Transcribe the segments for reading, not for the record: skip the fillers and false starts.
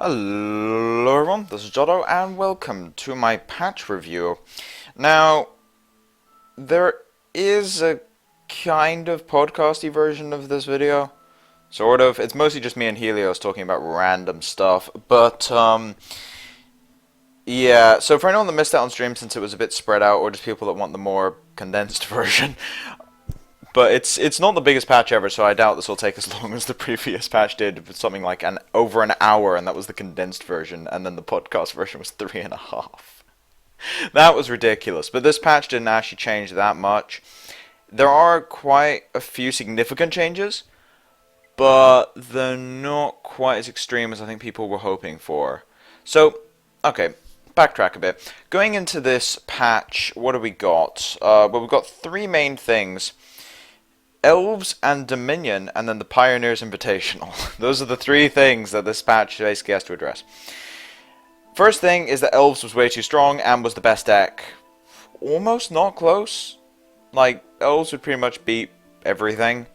Hello everyone, this is Jotto and welcome to my patch review. Now, there is a kind of podcasty version of this video. Sort of. It's mostly just me and Helios talking about random stuff. But, yeah. So for anyone that missed out on stream since it was a bit spread out, or just people that want the more condensed version, but it's not the biggest patch ever, so I doubt this will take as long as the previous patch did, with something like over an hour, and that was the condensed version, and then the podcast version was 3.5. That was ridiculous, but this patch didn't actually change that much. There are quite a few significant changes, but they're not quite as extreme as I think people were hoping for. So, okay, backtrack a bit. Going into this patch, what have we got? Well, we've got three main things. Elves and Dominion, and then the Pioneers Invitational. Those are the three things that this patch basically has to address. First thing is that Elves was way too strong and was the best deck. Almost not close. Like, Elves would pretty much beat everything.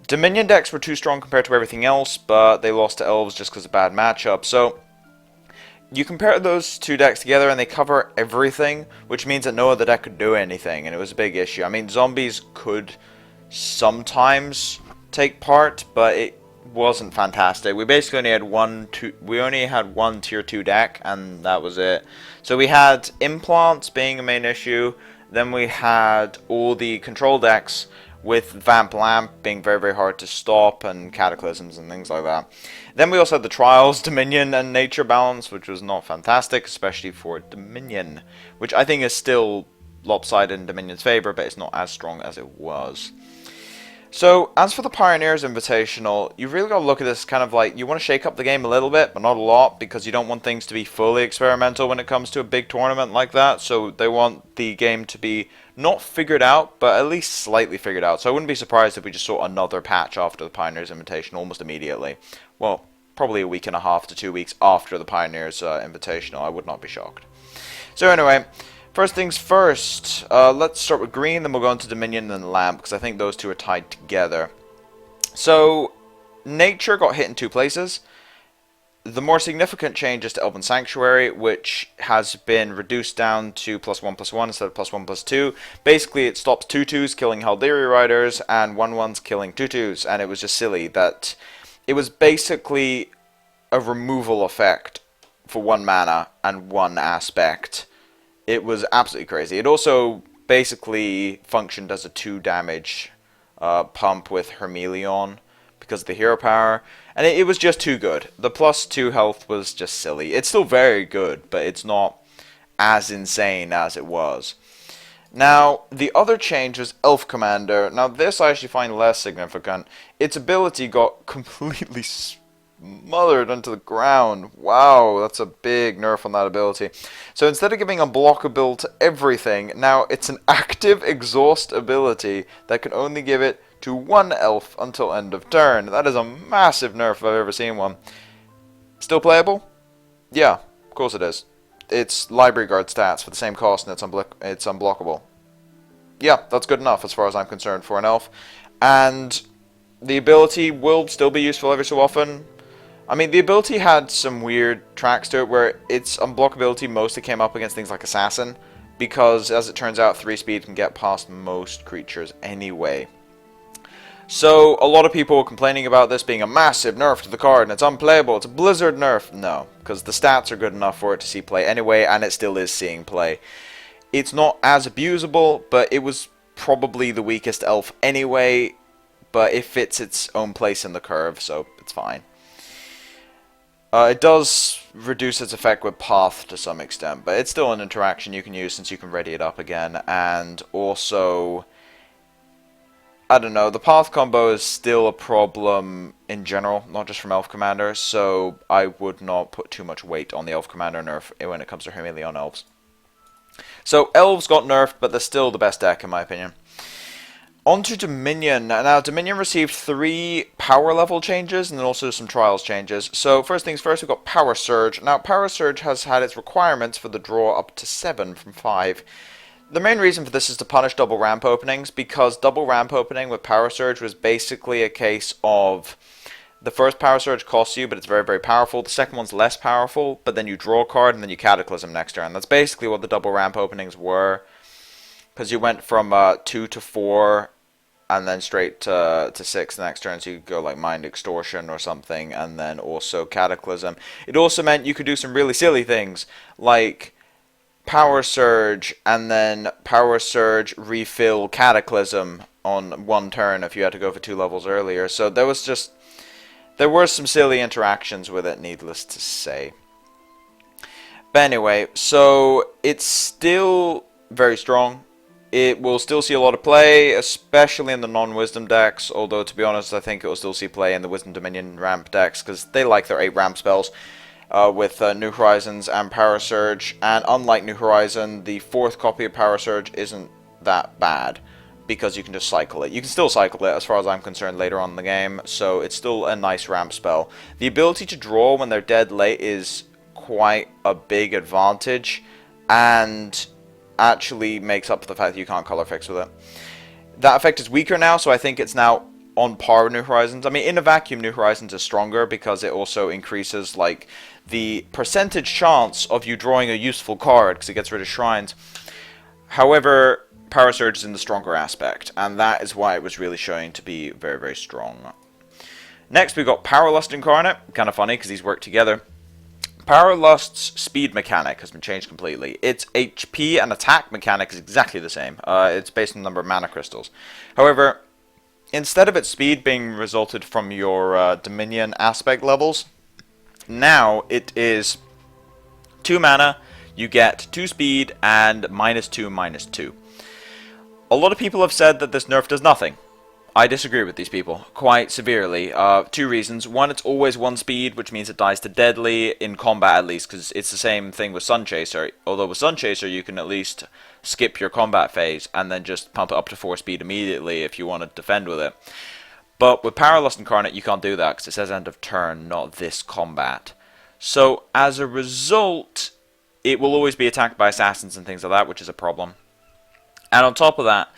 Dominion decks were too strong compared to everything else, but they lost to Elves just because of bad matchup. So, you compare those two decks together and they cover everything, which means that no other deck could do anything, and it was a big issue. I mean, zombies could sometimes take part, but it wasn't fantastic. We basically only had one tier 2 deck, and that was it. So we had implants being a main issue, then we had all the control decks with Vamp Lamp being very, very hard to stop, and Cataclysms and things like that. Then we also had the Trials, Dominion, and Nature Balance, which was not fantastic, especially for Dominion, which I think is still lopsided in Dominion's favor, but it's not as strong as it was. So, as for the Pioneers Invitational, you really got to look at this kind of like, you want to shake up the game a little bit, but not a lot, because you don't want things to be fully experimental when it comes to a big tournament like that, so they want the game to be not figured out, but at least slightly figured out. So I wouldn't be surprised if we just saw another patch after the Pioneers Invitational almost immediately. Well, probably a week and a half to 2 weeks after the Pioneers Invitational. I would not be shocked. So anyway, first things first, let's start with green, then we'll go into Dominion and then Lamp, because I think those two are tied together. So, Nature got hit in two places. The more significant change is to Elven Sanctuary, which has been reduced down to +1/+1 instead of +1/+2. Basically, it stops 2/2s killing Haldiri Riders and 1/1s killing 2/2s, and it was just silly that it was basically a removal effect for 1 mana and 1 aspect. It was absolutely crazy. It also basically functioned as a 2 damage pump with Hermelion because of the hero power, and it was just too good. The +2 health was just silly. It's still very good, but it's not as insane as it was. Now, the other change was Elf Commander. Now, this I actually find less significant. Its ability got completely smothered onto the ground. Wow, that's a big nerf on that ability. So instead of giving unblockable to everything, now it's an active exhaust ability that can only give it to 1 elf until end of turn. That is a massive nerf if I've ever seen one. Still playable? Yeah, of course it is. It's library guard stats for the same cost, and it's unblockable. Yeah, that's good enough as far as I'm concerned for an elf. And the ability will still be useful every so often. I mean, the ability had some weird tracks to it where its unblockability mostly came up against things like Assassin, because as it turns out, 3 speed can get past most creatures anyway. So, a lot of people were complaining about this being a massive nerf to the card, and it's unplayable, it's a Blizzard nerf. No, because the stats are good enough for it to see play anyway, and it still is seeing play. It's not as abusable, but it was probably the weakest elf anyway, but it fits its own place in the curve, so it's fine. It does reduce its effect with Path to some extent, but it's still an interaction you can use since you can ready it up again, and also, I don't know, the Path combo is still a problem in general, not just from Elf Commander, so I would not put too much weight on the Elf Commander nerf when it comes to Hermelion Elves. So, Elves got nerfed, but they're still the best deck in my opinion. On to Dominion. Now, Dominion received 3 power level changes and then also some trials changes. So, first things first, we've got Power Surge. Now, Power Surge has had its requirements for the draw up to 7 from 5. The main reason for this is to punish double ramp openings, because double ramp opening with Power Surge was basically a case of The first Power Surge costs you, but it's very, very powerful. The second one's less powerful, but then you draw a card and then you Cataclysm next turn. That's basically what the double ramp openings were, because you went from 2 to 4 and then straight to 6 the next turn, so you could go like Mind Extortion or something, and then also Cataclysm. It also meant you could do some really silly things, like Power Surge, and then Power Surge, refill Cataclysm on one turn if you had to go for 2 levels earlier. So there were some silly interactions with it, needless to say. But anyway, so it's still very strong. It will still see a lot of play, especially in the non-Wisdom decks, although to be honest I think it will still see play in the Wisdom Dominion ramp decks, because they like their 8 ramp spells with New Horizons and Power Surge, and unlike New Horizon, the 4th copy of Power Surge isn't that bad, because you can just cycle it. You can still cycle it as far as I'm concerned later on in the game, so it's still a nice ramp spell. The ability to draw when they're dead late is quite a big advantage, and actually makes up for the fact that you can't color fix with it. That effect is weaker now, so I think it's now on par with New Horizons. I mean, in a vacuum, New Horizons is stronger because it also increases like the percentage chance of you drawing a useful card because it gets rid of shrines. However, Power Surge is in the stronger aspect, and that is why it was really showing to be very, very strong. Next, we've got Power Lust Incarnate. Kind of funny because these work together. Power Lust's speed mechanic has been changed completely. Its HP and attack mechanic is exactly the same. It's based on the number of mana crystals. However, instead of its speed being resulted from your Dominion aspect levels, now it is 2 mana, you get 2 speed and -2/-2. A lot of people have said that this nerf does nothing. I disagree with these people quite severely. 2 reasons. One, it's always 1 speed, which means it dies to deadly, in combat at least, because it's the same thing with Sun Chaser. Although with Sun Chaser you can at least skip your combat phase and then just pump it up to 4 speed immediately if you want to defend with it. But with Power Lust Incarnate you can't do that because it says end of turn, not this combat. So as a result, it will always be attacked by assassins and things like that, which is a problem. And on top of that,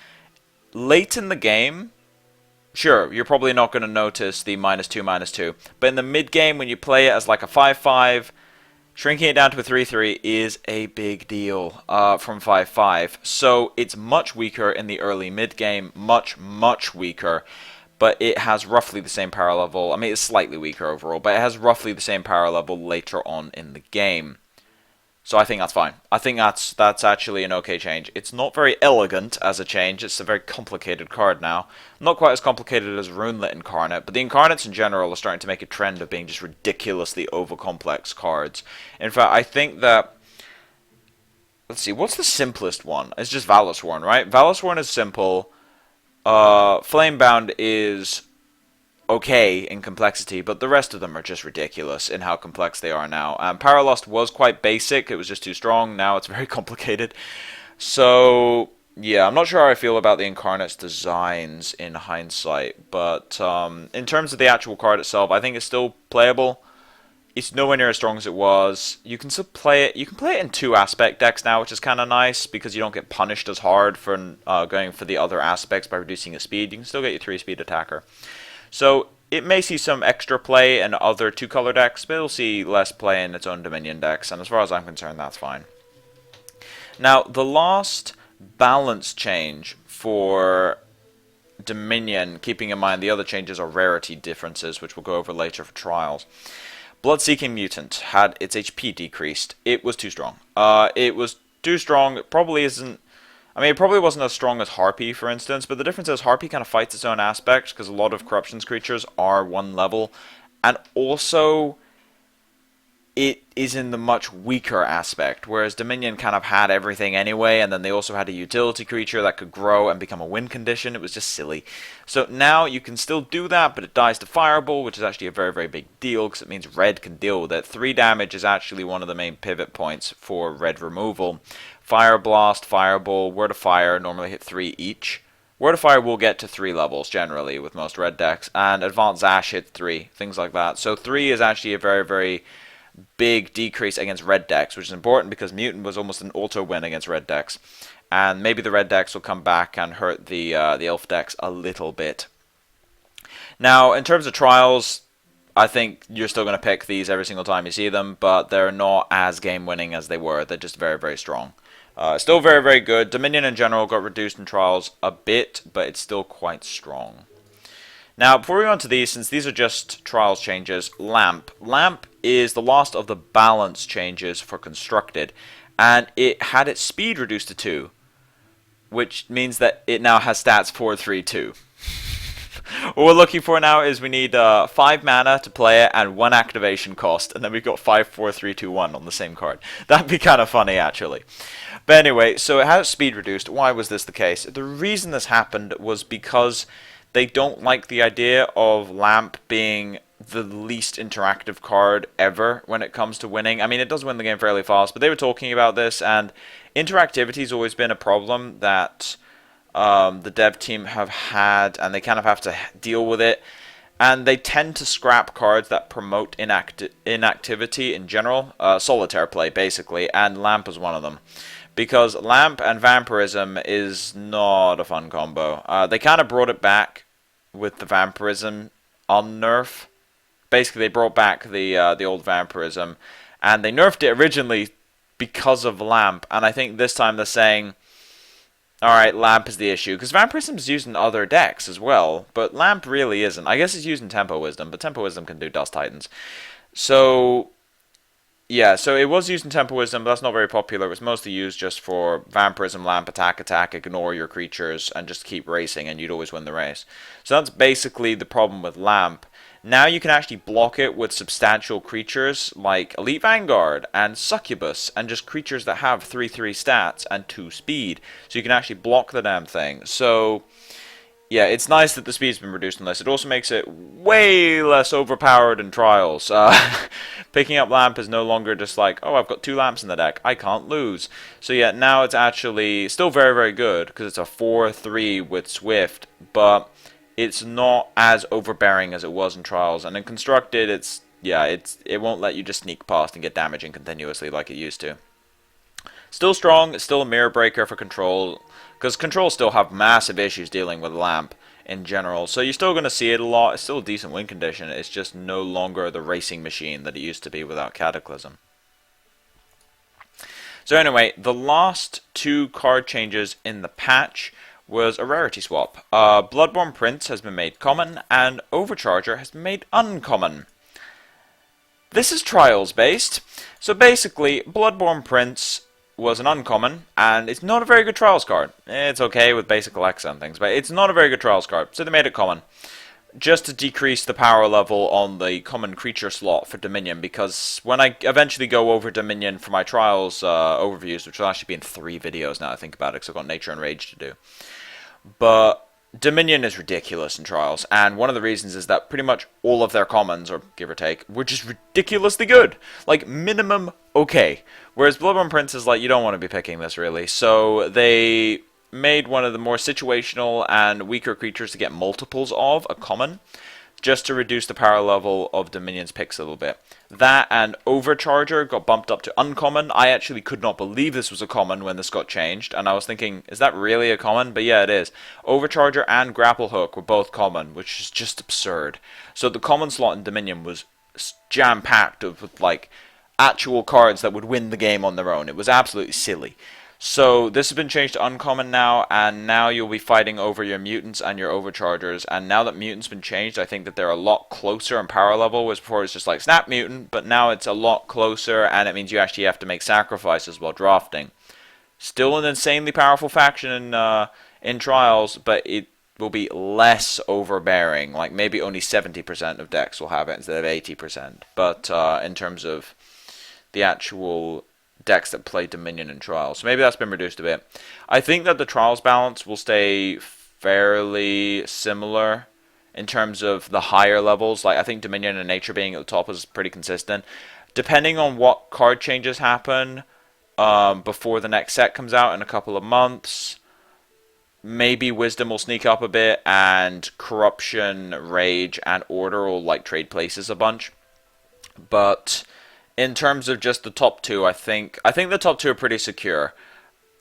late in the game, sure, you're probably not going to notice the -2/-2, but in the mid-game when you play it as like a 5/5, shrinking it down to a 3/3 is a big deal from 5/5. So it's much weaker in the early mid-game, much, much weaker, but it has roughly the same power level. I mean, it's slightly weaker overall, but it has roughly the same power level later on in the game. So I think that's fine. I think that's actually an okay change. It's not very elegant as a change. It's a very complicated card now. Not quite as complicated as Runelit Incarnate, but the Incarnates in general are starting to make a trend of being just ridiculously over-complex cards. In fact, I think that... Let's see, what's the simplest one? It's just Valosworn, right? Valosworn is simple. Flamebound is okay in complexity, but the rest of them are just ridiculous in how complex they are now. Power Lust was quite basic, it was just too strong, now it's very complicated. So, yeah, I'm not sure how I feel about the Incarnate's designs in hindsight, but in terms of the actual card itself, I think it's still playable. It's nowhere near as strong as it was. You can still play it. You can play it in 2 aspect decks now, which is kind of nice because you don't get punished as hard for going for the other aspects by reducing its speed. You can still get your 3-speed attacker. So it may see some extra play in other 2-color decks, but it'll see less play in its own Dominion decks, and as far as I'm concerned, that's fine. Now, the last balance change for Dominion, keeping in mind the other changes are rarity differences, which we'll go over later for trials. Blood-Seeking Mutant had its HP decreased. It was too strong. It was too strong. It probably isn't... I mean, it probably wasn't as strong as Harpy, for instance, but the difference is Harpy kind of fights its own aspect, because a lot of Corruption's creatures are 1 level, and also it is in the much weaker aspect, whereas Dominion kind of had everything anyway, and then they also had a utility creature that could grow and become a win condition. It was just silly. So now you can still do that, but it dies to Fireball, which is actually a very, very big deal, because it means red can deal with it. 3 damage is actually one of the main pivot points for red removal. Fire Blast, Fireball, Word of Fire normally hit 3 each. Word of Fire will get to 3 levels generally with most red decks, and Advanced Ash hits 3, things like that. So 3 is actually a very, very big decrease against red decks, which is important because Mutant was almost an auto win against red decks. And maybe the red decks will come back and hurt the elf decks a little bit. Now, in terms of trials, I think you're still going to pick these every single time you see them, but they're not as game-winning as they were. They're just very, very strong. Still very, very good. Dominion in general got reduced in Trials a bit, but it's still quite strong. Now, before we go on to these, since these are just Trials changes, Lamp. Lamp is the last of the balance changes for Constructed, and it had its speed reduced to 2, which means that it now has stats 4, 3, 2. What we're looking for now is we need 5 mana to play it and 1 activation cost, and then we've got 5, 4, 3, 2, 1 on the same card. That'd be kind of funny, actually. But anyway, so it has speed reduced. Why was this the case? The reason this happened was because they don't like the idea of Lamp being the least interactive card ever when it comes to winning. I mean, it does win the game fairly fast, but they were talking about this, and interactivity's always been a problem that the dev team have had, and they kind of have to deal with it. And they tend to scrap cards that promote inactivity in general. Solitaire play, basically, and Lamp is one of them. Because Lamp and Vampirism is not a fun combo. They kind of brought it back with the Vampirism on nerf. Basically, they brought back the old Vampirism, and they nerfed it originally because of Lamp. And I think this time they're saying, alright, Lamp is the issue. Because Vampirism is used in other decks as well, but Lamp really isn't. I guess it's used in Tempo Wisdom, but Tempo Wisdom can do Dust Titans. So, yeah, so it was used in Tempo Wisdom, but that's not very popular. It was mostly used just for Vampirism, Lamp, attack, ignore your creatures, and just keep racing, and you'd always win the race. So that's basically the problem with Lamp. Now you can actually block it with substantial creatures like Elite Vanguard and Succubus, and just creatures that have 3/3 stats and 2 speed. So you can actually block the damn thing. So yeah, it's nice that the speed's been reduced on this. It also makes it way less overpowered in Trials. Picking up Lamp is no longer just like, oh, I've got 2 lamps in the deck, I can't lose. So yeah, now it's actually still very, very good, because it's a 4/3 with Swift, but it's not as overbearing as it was in Trials. And in Constructed, it won't let you just sneak past and get damaging continuously like it used to. Still strong, it's still a mirror breaker for Control, because Control still have massive issues dealing with Lamp in general. So you're still going to see it a lot. It's still a decent win condition. It's just no longer the racing machine that it used to be without Cataclysm. So anyway, the last 2 card changes in the patch was a rarity swap. Bloodborne Prince has been made common, and Overcharger has been made uncommon. This is Trials based, so basically Bloodborne Prince was an uncommon, and it's not a very good Trials card. It's okay with basic Alexa and things, but it's not a very good Trials card, so they made it common. Just to decrease the power level on the common creature slot for Dominion, because when I eventually go over Dominion for my Trials overviews, which will actually be in 3 videos now I think about it, because I've got Nature and Rage to do. But Dominion is ridiculous in Trials, and one of the reasons is that pretty much all of their commons, or give or take, were just ridiculously good. Like, minimum okay. Whereas Bloodborne Prince is like, you don't want to be picking this, really. So they made one of the more situational and weaker creatures to get multiples of a common, just to reduce the power level of Dominion's picks a little bit. That and Overcharger got bumped up to uncommon. I actually could not believe this was a common when this got changed, and I was thinking, is that really a common? But yeah, it is. Overcharger and Grapple Hook were both common, which is just absurd. So the common slot in Dominion was jam-packed with, like, actual cards that would win the game on their own. It was absolutely silly. So this has been changed to uncommon now, and now you'll be fighting over your mutants and your overchargers. And now that mutants been changed, I think that they're a lot closer in power level. Whereas before it's just like snap mutant, but now it's a lot closer, and it means you actually have to make sacrifices while drafting. Still an insanely powerful faction in Trials, but it will be less overbearing. Like maybe only 70% of decks will have it instead of 80%. But in terms of the actual decks that play Dominion and Trials. So maybe that's been reduced a bit. I think that the Trials balance will stay fairly similar in terms of the higher levels. Like I think Dominion and Nature being at the top is pretty consistent. Depending on what card changes happen before the next set comes out in a couple of months, maybe Wisdom will sneak up a bit, and Corruption, Rage, and Order will like trade places a bunch. But in terms of just the top 2, I think the top 2 are pretty secure.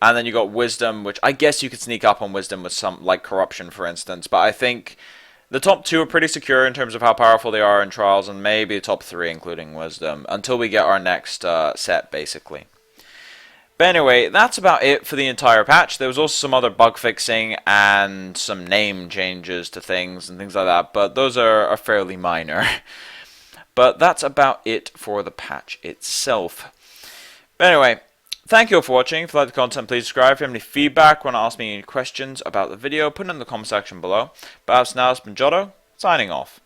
And then you got Wisdom, which I guess you could sneak up on Wisdom with some, like Corruption, for instance. But I think The top 2 are pretty secure in terms of how powerful they are in Trials, and maybe top 3 including Wisdom, until we get our next set, basically. But anyway, that's about it for the entire patch. There was also some other bug fixing and some name changes to things and things like that, but those are fairly minor. But that's about it for the patch itself. But anyway, thank you all for watching. If you like the content, please subscribe. If you have any feedback, want to ask me any questions about the video, put it in the comment section below. But as now, it's been Jotto, signing off.